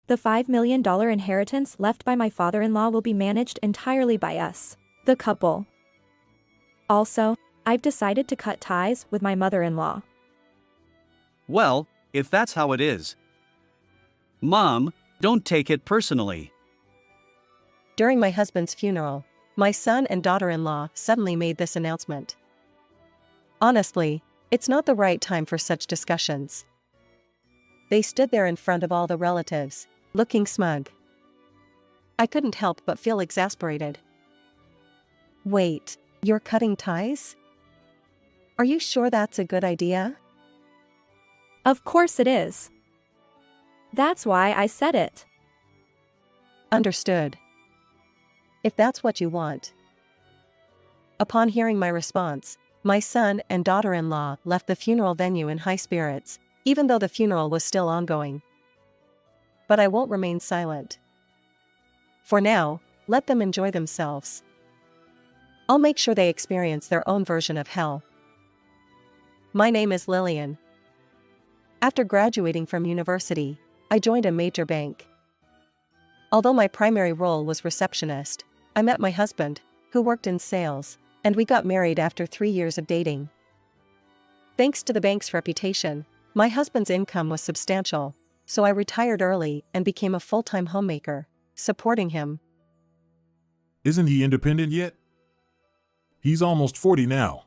The $5 million inheritance left by my father-in-law will be managed entirely by us, the couple. Also, I've decided to cut ties with my mother-in-law. Well, if that's how it is. Mom, don't take it personally. During my husband's funeral, my son and daughter-in-law suddenly made this announcement. Honestly, it's not the right time for such discussions. They stood there in front of all the relatives, looking smug. I couldn't help but feel exasperated. Wait, you're cutting ties? Are you sure that's a good idea? Of course it is. That's why I said it. Understood. If that's what you want. Upon hearing my response, my son and daughter-in-law left the funeral venue in high spirits, even though the funeral was still ongoing. But I won't remain silent. For now, let them enjoy themselves. I'll make sure they experience their own version of hell. My name is Lillian. After graduating from university, I joined a major bank. Although my primary role was receptionist, I met my husband, who worked in sales, and we got married after 3 years of dating. Thanks to the bank's reputation, my husband's income was substantial, so I retired early and became a full-time homemaker, supporting him. Isn't he independent yet? He's almost 40 now.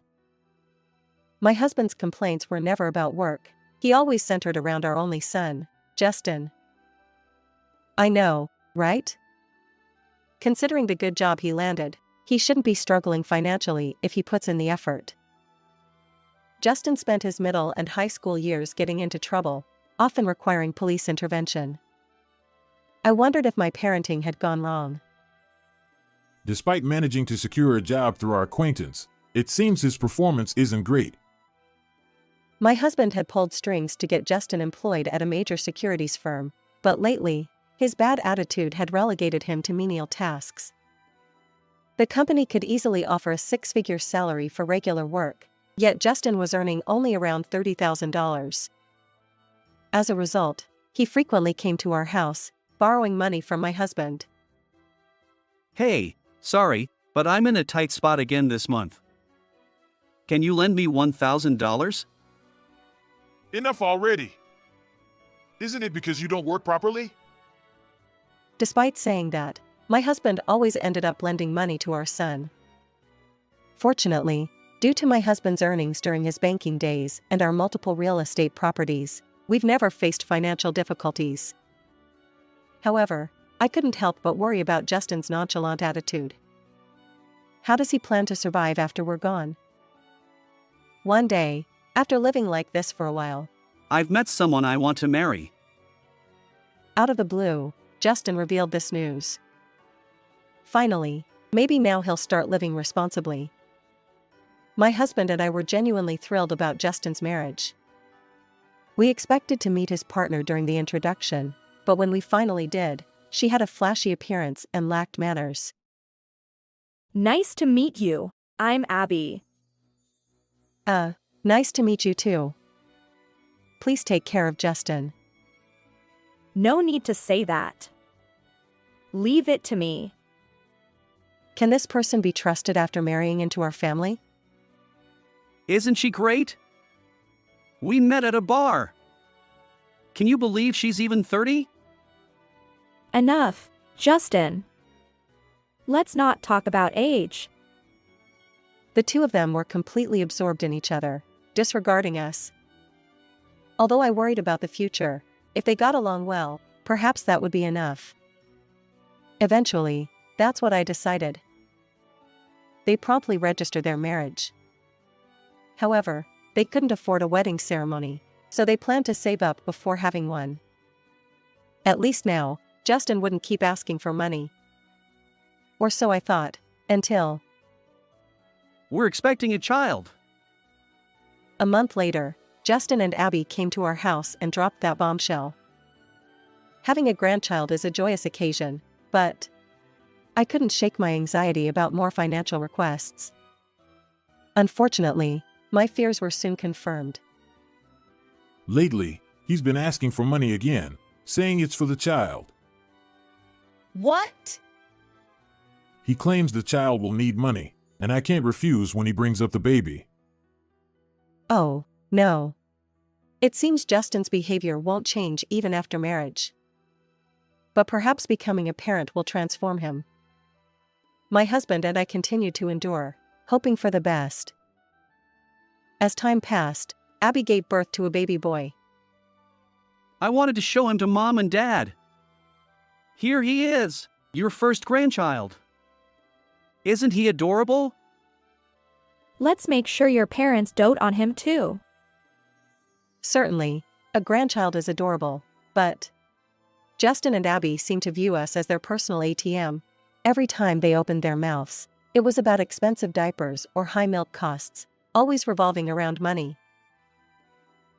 My husband's complaints were never about work. He always centered around our only son, Justin. I know, right? Considering the good job he landed, he shouldn't be struggling financially if he puts in the effort. Justin spent his middle and high school years getting into trouble, often requiring police intervention. I wondered if my parenting had gone wrong. Despite managing to secure a job through our acquaintance, it seems his performance isn't great. My husband had pulled strings to get Justin employed at a major securities firm, but lately, his bad attitude had relegated him to menial tasks. The company could easily offer a six-figure salary for regular work, yet Justin was earning only around $30,000. As a result, he frequently came to our house, borrowing money from my husband. Hey, sorry, but I'm in a tight spot again this month. Can you lend me $1,000? Enough already. Isn't it because you don't work properly? Despite saying that, my husband always ended up lending money to our son. Fortunately, due to my husband's earnings during his banking days and our multiple real estate properties, we've never faced financial difficulties. However, I couldn't help but worry about Justin's nonchalant attitude. How does he plan to survive after we're gone? One day, after living like this for a while, I've met someone I want to marry. Out of the blue, Justin revealed this news. Finally, maybe now he'll start living responsibly. My husband and I were genuinely thrilled about Justin's marriage. We expected to meet his partner during the introduction, but when we finally did, she had a flashy appearance and lacked manners. Nice to meet you. I'm Abby. Nice to meet you too. Please take care of Justin. No need to say that. Leave it to me. Can this person be trusted after marrying into our family? Isn't she great? We met at a bar. Can you believe she's even 30? Enough, Justin. Let's not talk about age. The two of them were completely absorbed in each other, disregarding us. Although I worried about the future, if they got along well, perhaps that would be enough. Eventually, that's what I decided. They promptly registered their marriage. However, they couldn't afford a wedding ceremony, so they planned to save up before having one. At least now, Justin wouldn't keep asking for money. Or so I thought, until We're expecting a child. a month later, Justin and Abby came to our house and dropped that bombshell. Having a grandchild is a joyous occasion, but I couldn't shake my anxiety about more financial requests. Unfortunately, my fears were soon confirmed. Lately, he's been asking for money again, saying it's for the child. What? He claims the child will need money, and I can't refuse when he brings up the baby. Oh, no. It seems Justin's behavior won't change even after marriage. But perhaps becoming a parent will transform him. My husband and I continued to endure, hoping for the best. As time passed, Abby gave birth to a baby boy. I wanted to show him to Mom and Dad. Here he is, your first grandchild. Isn't he adorable? Let's make sure your parents dote on him too. Certainly, a grandchild is adorable, but Justin and Abby seem to view us as their personal ATM. Every time they opened their mouths, it was about expensive diapers or high milk costs, always revolving around money.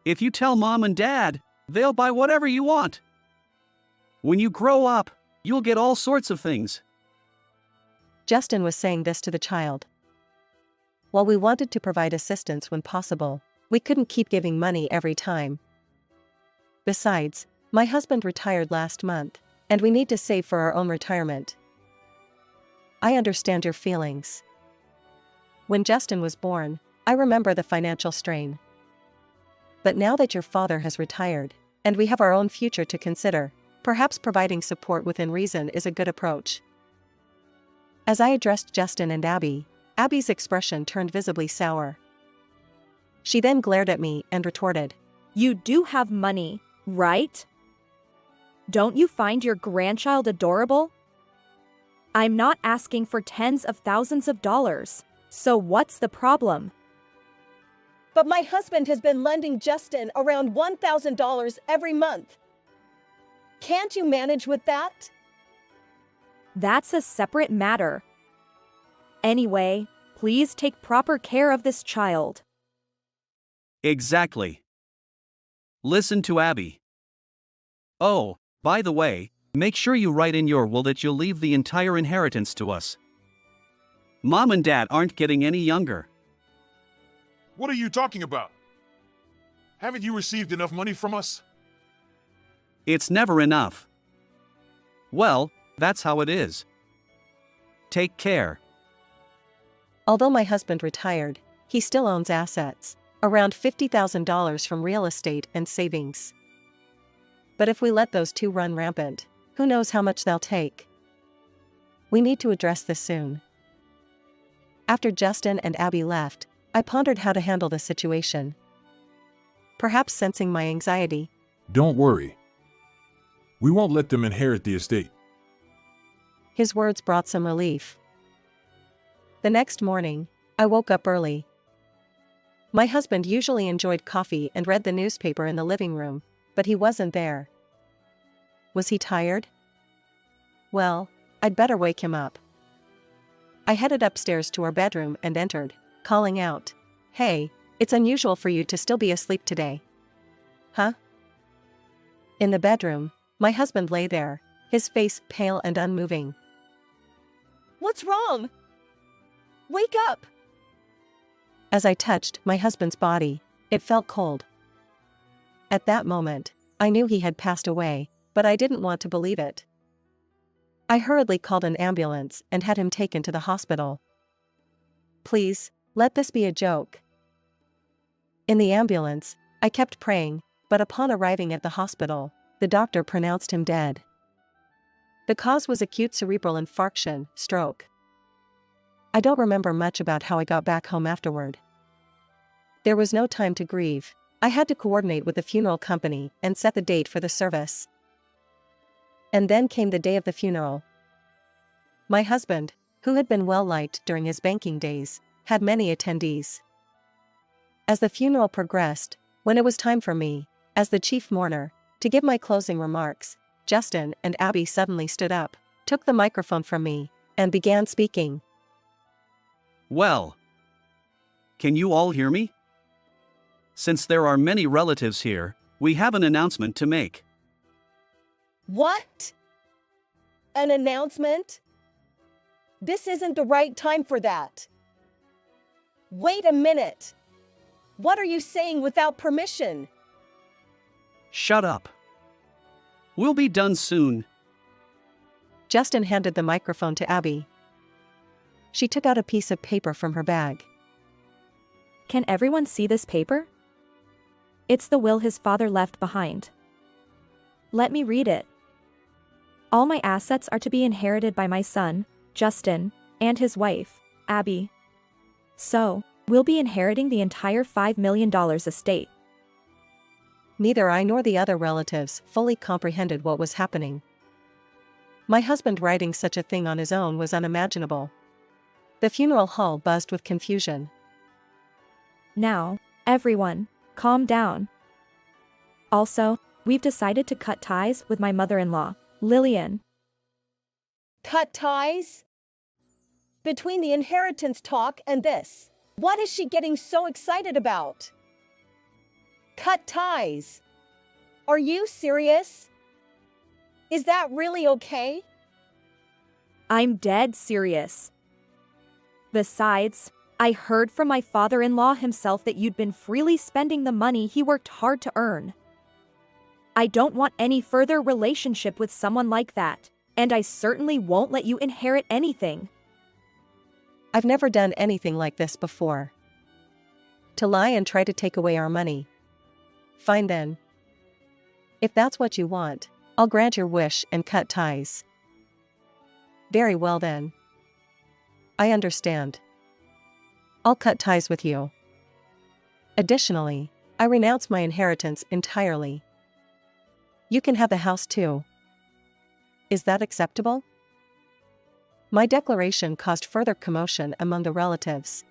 If you tell Mom and Dad, they'll buy whatever you want. When you grow up, you'll get all sorts of things. Justin was saying this to the child. While we wanted to provide assistance when possible, we couldn't keep giving money every time. Besides, my husband retired last month, and we need to save for our own retirement. I understand your feelings. When Justin was born, I remember the financial strain. But now that your father has retired, and we have our own future to consider, perhaps providing support within reason is a good approach. As I addressed Justin and Abby, Abby's expression turned visibly sour. She then glared at me and retorted, You do have money, right? Don't you find your grandchild adorable? I'm not asking for tens of thousands of dollars, so what's the problem? But my husband has been lending Justin around $1,000 every month. Can't you manage with that? That's a separate matter. Anyway, please take proper care of this child. Exactly. Listen to Abby. Oh, by the way, make sure you write in your will that you'll leave the entire inheritance to us. Mom and Dad aren't getting any younger. What are you talking about? Haven't you received enough money from us? It's never enough. Well, that's how it is. Take care. although my husband retired, he still owns assets, around $50,000 from real estate and savings. But if we let those two run rampant, who knows how much they'll take? We need to address this soon. After Justin and Abby left, I pondered how to handle the situation. Perhaps sensing my anxiety, Don't worry. We won't let them inherit the estate. his words brought some relief. The next morning, I woke up early. My husband usually enjoyed coffee and read the newspaper in the living room, but he wasn't there. Was he tired? Well, I'd better wake him up. I headed upstairs to our bedroom and entered, calling out, "Hey, it's unusual for you to still be asleep today." Huh? In the bedroom, my husband lay there, his face pale and unmoving. What's wrong? Wake up! As I touched my husband's body, it felt cold. At that moment, I knew he had passed away, but I didn't want to believe it. I hurriedly called an ambulance and had him taken to the hospital. Please, let this be a joke. In the ambulance, I kept praying, but upon arriving at the hospital, the doctor pronounced him dead. The cause was acute cerebral infarction, stroke. I don't remember much about how I got back home afterward. There was no time to grieve. I had to coordinate with the funeral company and set the date for the service. And then came the day of the funeral. My husband, who had been well-liked during his banking days, had many attendees. As the funeral progressed, when it was time for me, as the chief mourner, to give my closing remarks, Justin and Abby suddenly stood up, took the microphone from me, and began speaking. Well, can you all hear me? Since there are many relatives here, we have an announcement to make. What? An announcement? This isn't the right time for that. Wait a minute. What are you saying without permission? Shut up. We'll be done soon. Justin handed the microphone to Abby. She took out a piece of paper from her bag. Can everyone see this paper? It's the will his father left behind. Let me read it. All my assets are to be inherited by my son, Justin, and his wife, Abby. So, we'll be inheriting the entire $5 million estate. Neither I nor the other relatives fully comprehended what was happening. My husband writing such a thing on his own was unimaginable. The funeral hall buzzed with confusion. Now, everyone, calm down. Also, we've decided to cut ties with my mother-in-law, Lillian. Cut ties? Between the inheritance talk and this, what is she getting so excited about? Cut ties? Are you serious? Is that really okay? I'm dead serious. Besides, I heard from my father-in-law himself that you'd been freely spending the money he worked hard to earn. I don't want any further relationship with someone like that, and I certainly won't let you inherit anything. I've never done anything like this before. To lie and try to take away our money. Fine then. If that's what you want, I'll grant your wish and cut ties. Very well then. I understand. I'll cut ties with you. Additionally, I renounce my inheritance entirely. You can have the house too. Is that acceptable? My declaration caused further commotion among the relatives.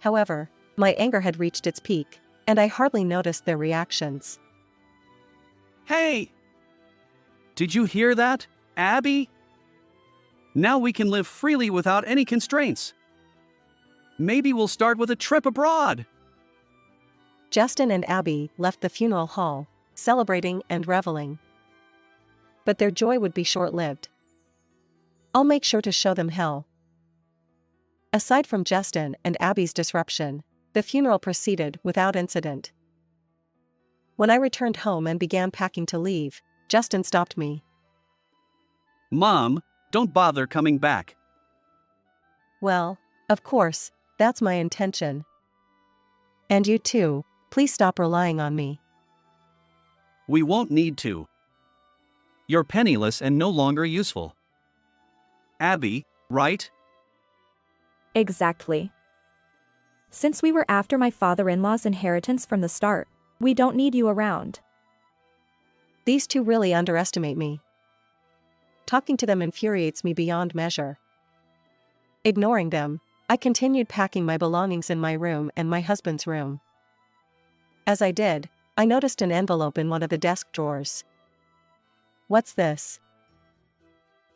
However, my anger had reached its peak, and I hardly noticed their reactions. Hey! Did you hear that, Abby? Now we can live freely without any constraints. Maybe we'll start with a trip abroad. Justin and Abby left the funeral hall, celebrating and reveling. But their joy would be short-lived. I'll make sure to show them hell. Aside from Justin and Abby's disruption, the funeral proceeded without incident. When I returned home and began packing to leave, Justin stopped me. Mom, don't bother coming back. Well, of course, that's my intention. And you too, please stop relying on me. We won't need to. You're penniless and no longer useful. Abby, right? Exactly. Since we were after my father-in-law's inheritance from the start, we don't need you around. These two really underestimate me. Talking to them infuriates me beyond measure. Ignoring them, I continued packing my belongings in my room and my husband's room. As I did, I noticed an envelope in one of the desk drawers. What's this?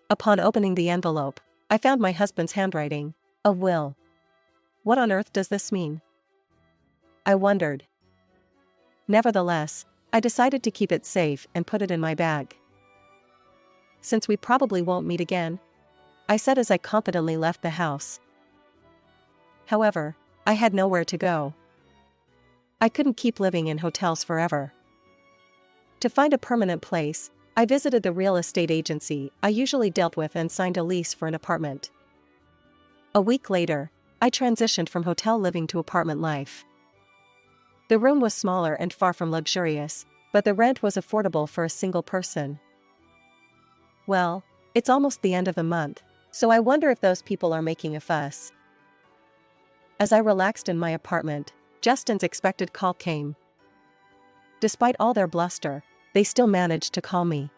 Upon opening the envelope, I found my husband's handwriting, a will. What on earth does this mean? I wondered. Nevertheless, I decided to keep it safe and put it in my bag. Since we probably won't meet again, I said as I confidently left the house. However, I had nowhere to go. I couldn't keep living in hotels forever. To find a permanent place, I visited the real estate agency I usually dealt with and signed a lease for an apartment. A week later, I transitioned from hotel living to apartment life. The room was smaller and far from luxurious, but the rent was affordable for a single person. Well, it's almost the end of the month, so I wonder if those people are making a fuss. As I relaxed in my apartment, Justin's expected call came. Despite all their bluster, they still managed to call me.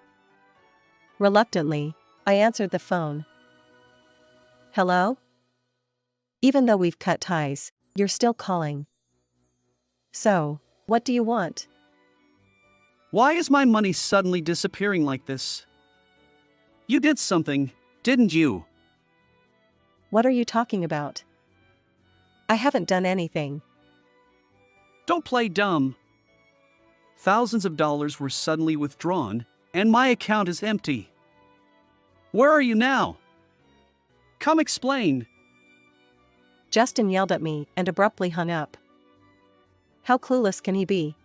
Reluctantly, I answered the phone. Hello? Even though we've cut ties, you're still calling. So, what do you want? Why is my money suddenly disappearing like this? You did something, didn't you? What are you talking about? I haven't done anything. Don't play dumb. Thousands of dollars were suddenly withdrawn, and my account is empty. Where are you now? Come explain. Justin yelled at me and abruptly hung up. How clueless can he be?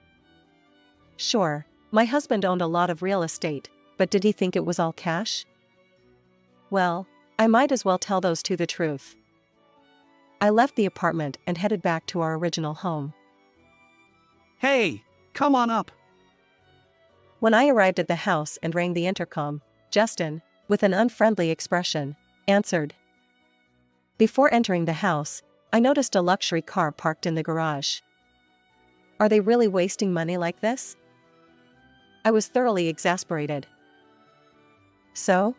Sure, My husband owned a lot of real estate, but did he think it was all cash? Well, I might as well tell those two the truth. I left the apartment and headed back to our original home. Hey, come on up. When I arrived at the house and rang the intercom, Justin, with an unfriendly expression, answered. Before entering the house, I noticed a luxury car parked in the garage. Are they really wasting money like this? I was thoroughly exasperated. So?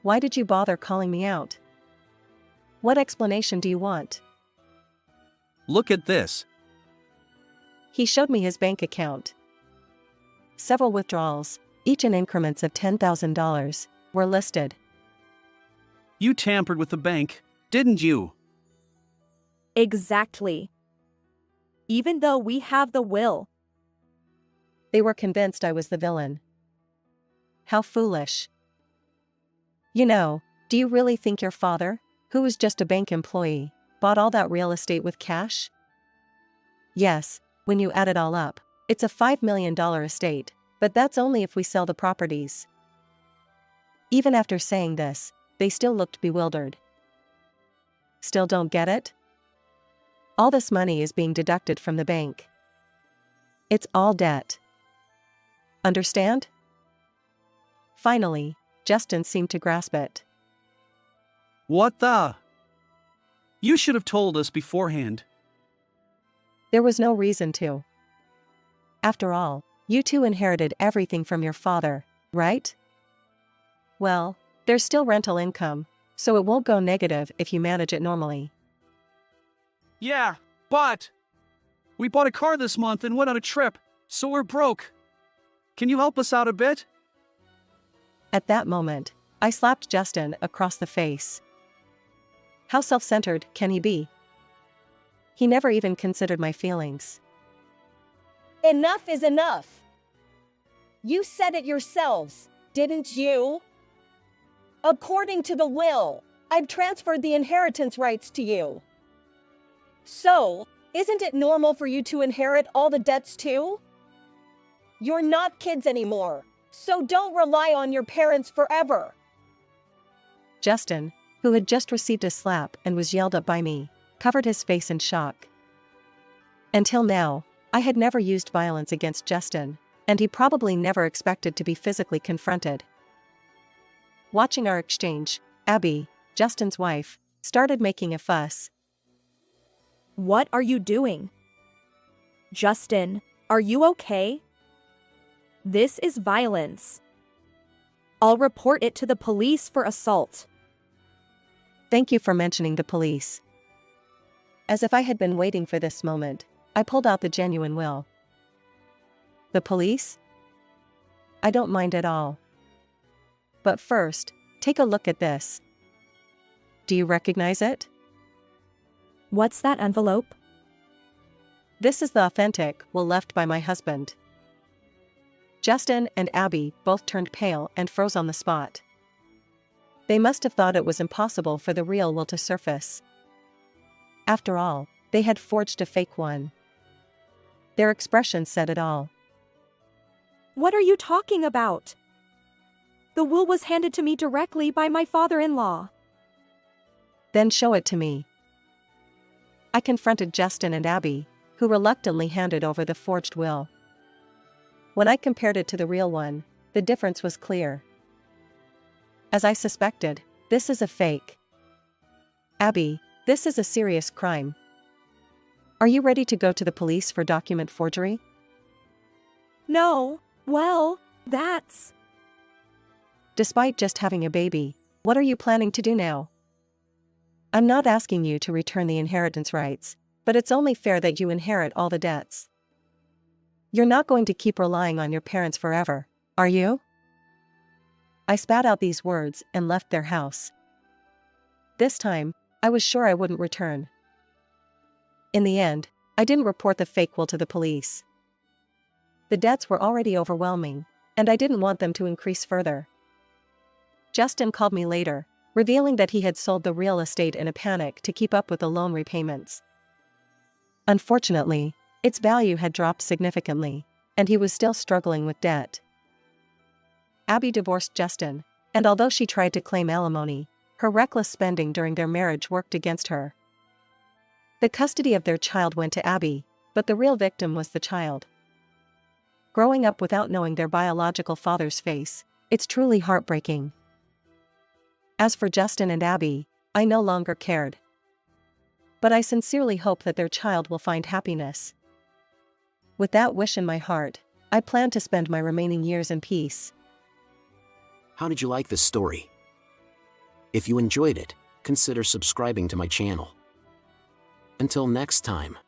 Why did you bother calling me out? What explanation do you want? Look at this. He showed me his bank account. Several withdrawals, each in increments of $10,000, were listed. You tampered with the bank, didn't you? Exactly. Even though we have the will. They were convinced I was the villain. How foolish. You know, do you really think your father, who was just a bank employee, bought all that real estate with cash? Yes, when you add it all up, it's a $5 million estate, but that's only if we sell the properties. Even after saying this, they still looked bewildered. Still don't get it? All this money is being deducted from the bank. It's all debt. Understand? Finally, Justin seemed to grasp it. What the? You should have told us beforehand. There was no reason to. After all, you two inherited everything from your father, right? Well, there's still rental income, so it won't go negative if you manage it normally. Yeah, but we bought a car this month and went on a trip, so we're broke. Can you help us out a bit? At that moment, I slapped Justin across the face. How self-centered can he be? He never even considered my feelings. Enough is enough. You said it yourselves, didn't you? According to the will, I've transferred the inheritance rights to you. So, isn't it normal for you to inherit all the debts too? You're not kids anymore, so don't rely on your parents forever. Justin, who had just received a slap and was yelled at by me, covered his face in shock. Until now, I had never used violence against Justin, and he probably never expected to be physically confronted. Watching our exchange, Abby, Justin's wife, started making a fuss. What are you doing? Justin, are you okay? This is violence. I'll report it to the police for assault. Thank you for mentioning the police. As if I had been waiting for this moment, I pulled out the genuine will. The police? I don't mind at all. But first, take a look at this. Do you recognize it? What's that envelope? This is the authentic will left by my husband. Justin and Abby both turned pale and froze on the spot. They must have thought it was impossible for the real will to surface. After all, they had forged a fake one. Their expression said it all. What are you talking about? The will was handed to me directly by my father-in-law. Then show it to me. I confronted Justin and Abby, who reluctantly handed over the forged will. When I compared it to the real one, the difference was clear. As I suspected, this is a fake. Abby, this is a serious crime. Are you ready to go to the police for document forgery? No, well, that's... Despite just having a baby, what are you planning to do now? I'm not asking you to return the inheritance rights, but it's only fair that you inherit all the debts. You're not going to keep relying on your parents forever, are you? I spat out these words and left their house. This time, I was sure I wouldn't return. In the end, I didn't report the fake will to the police. The debts were already overwhelming, and I didn't want them to increase further. Justin called me later, revealing that he had sold the real estate in a panic to keep up with the loan repayments. Unfortunately, its value had dropped significantly. and he was still struggling with debt. Abby divorced Justin, and although she tried to claim alimony, her reckless spending during their marriage worked against her. The custody of their child went to Abby, but the real victim was the child. Growing up without knowing their biological father's face, it's truly heartbreaking. As for Justin and Abby, I no longer cared. But I sincerely hope that their child will find happiness. With that wish in my heart, I plan to spend my remaining years in peace. How did you like this story? If you enjoyed it, consider subscribing to my channel. Until next time.